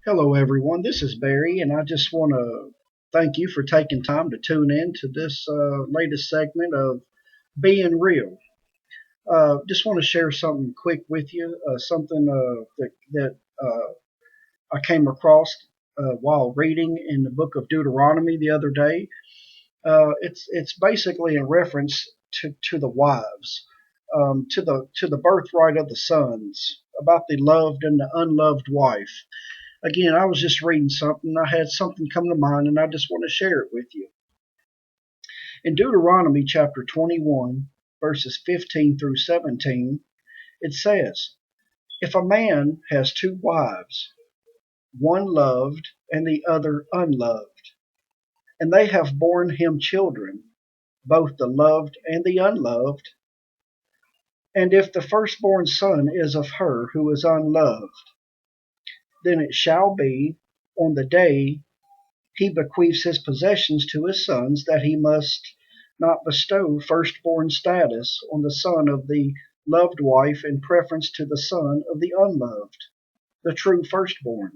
Hello, everyone. This is Barry, and I just want to thank you for taking time to tune in to this latest segment of Being Real. Just want to share something quick with you, something that I came across while reading in the book of Deuteronomy the other day. It's basically in reference to the wives, to the birthright of the sons, about the loved and the unloved wife. Again, I was just reading something. I had something come to mind, and I just want to share it with you. In Deuteronomy chapter 21, verses 15 through 17, it says, If a man has two wives, one loved and the other unloved, and they have borne him children, both the loved and the unloved, and if the firstborn son is of her who is unloved, then it shall be on the day he bequeaths his possessions to his sons that he must not bestow firstborn status on the son of the loved wife in preference to the son of the unloved, the true firstborn.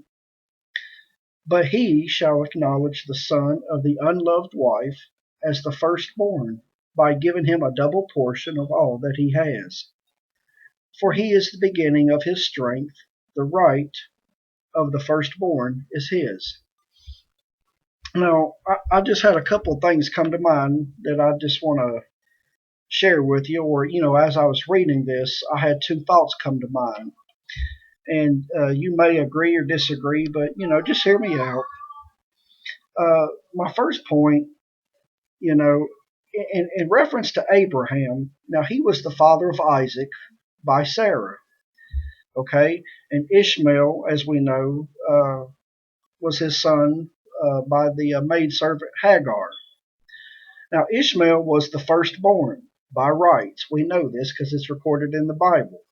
But he shall acknowledge the son of the unloved wife as the firstborn by giving him a double portion of all that he has. For he is the beginning of his strength, the right of the firstborn is his. Now, I just had a couple of things come to mind that I just want to share with you. Or, as I was reading this, I had two thoughts come to mind. And you may agree or disagree, but, just hear me out. My first point, you know, in reference to Abraham, now he was the father of Isaac by Sarah, okay? And Ishmael, as we know, was his son by the maidservant Hagar. Now, Ishmael was the firstborn by rights. We know this because it's recorded in the Bible.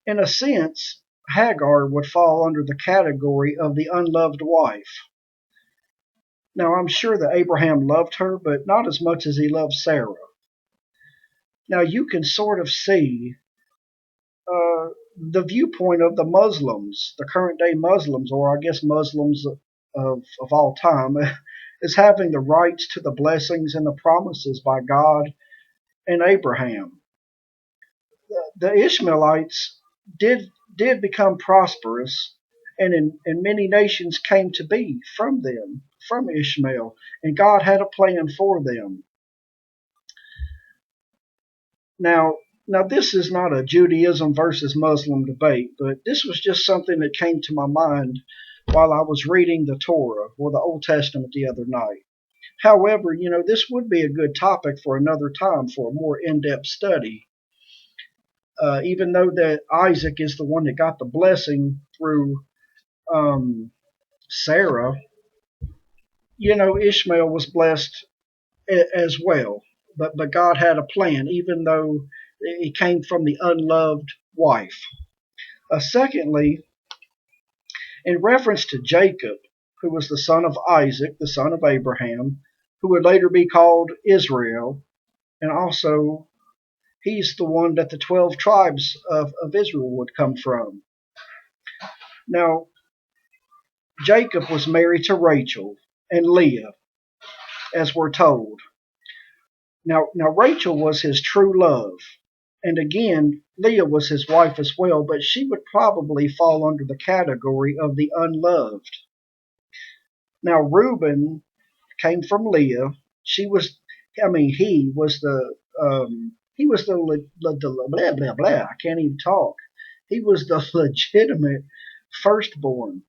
In a sense, Hagar would fall under the category of the unloved wife. Now, I'm sure that Abraham loved her, but not as much as he loved Sarah. Now, you can sort of see the viewpoint of the Muslims, the current day Muslims, or I guess Muslims of all time, is having the rights to the blessings and the promises by God and Abraham. The Ishmaelites did become prosperous, and many nations came to be from them, from Ishmael, and God had a plan for them. Now, now this is not a Judaism versus Muslim debate, but this was just something that came to my mind while I was reading the Torah or the Old Testament the other night. However, this would be a good topic for another time for a more in-depth study. Even though that Isaac is the one that got the blessing through Sarah, Ishmael was blessed as well. But God had a plan, even though he came from the unloved wife. Secondly, in reference to Jacob, who was the son of Isaac, the son of Abraham, who would later be called Israel, and also he's the one that the 12 tribes of Israel would come from. Now, Jacob was married to Rachel and Leah, as we're told. Now Rachel was his true love. And again, Leah was his wife as well, but she would probably fall under the category of the unloved. Now Reuben came from Leah. She was, I mean, he was the blah blah blah. I can't even talk. He was the legitimate firstborn,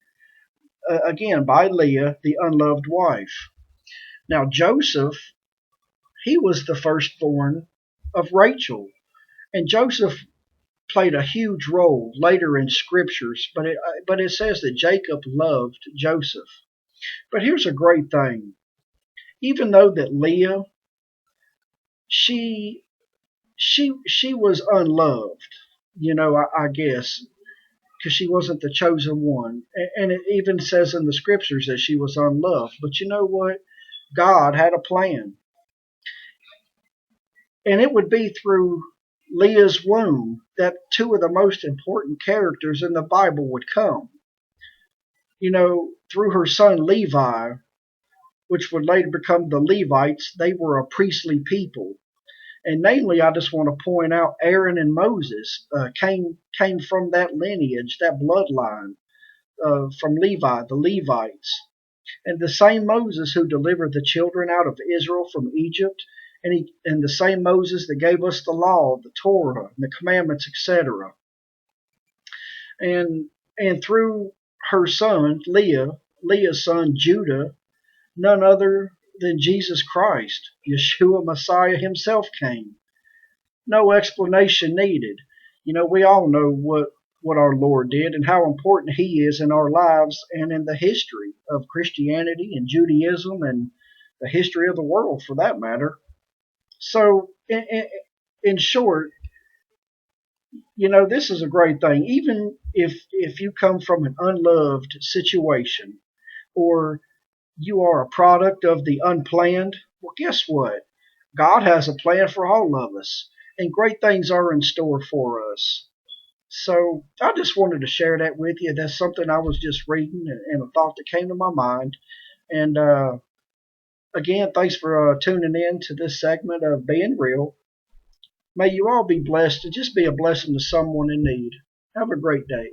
again by Leah, the unloved wife. Now Joseph, he was the firstborn of Rachel, and Joseph played a huge role later in scriptures, but it says that Jacob loved Joseph. But here's a great thing: even though that Leah, she she was unloved, I guess, because she wasn't the chosen one, and it even says in the scriptures that she was unloved. But you know what? God had a plan, and it would be through Leah's womb that two of the most important characters in the Bible would come. Through her son Levi, which would later become the Levites, they were a priestly people. And namely, I just want to point out Aaron and Moses came from that lineage, that bloodline from Levi, the Levites. And the same Moses who delivered the children out of Israel from Egypt, and the same Moses that gave us the law, the Torah, and the commandments, etc. And through her son Leah's son Judah, none other than Jesus Christ, Yeshua Messiah himself came. No explanation needed. We all know what our Lord did and how important he is in our lives and in the history of Christianity and Judaism and the history of the world for that matter. So, in short, this is a great thing. Even if you come from an unloved situation or you are a product of the unplanned, well, guess what? God has a plan for all of us, and great things are in store for us. So I just wanted to share that with you. That's something I was just reading and a thought that came to my mind. And again, thanks for tuning in to this segment of Being Real. May you all be blessed and just be a blessing to someone in need. Have a great day.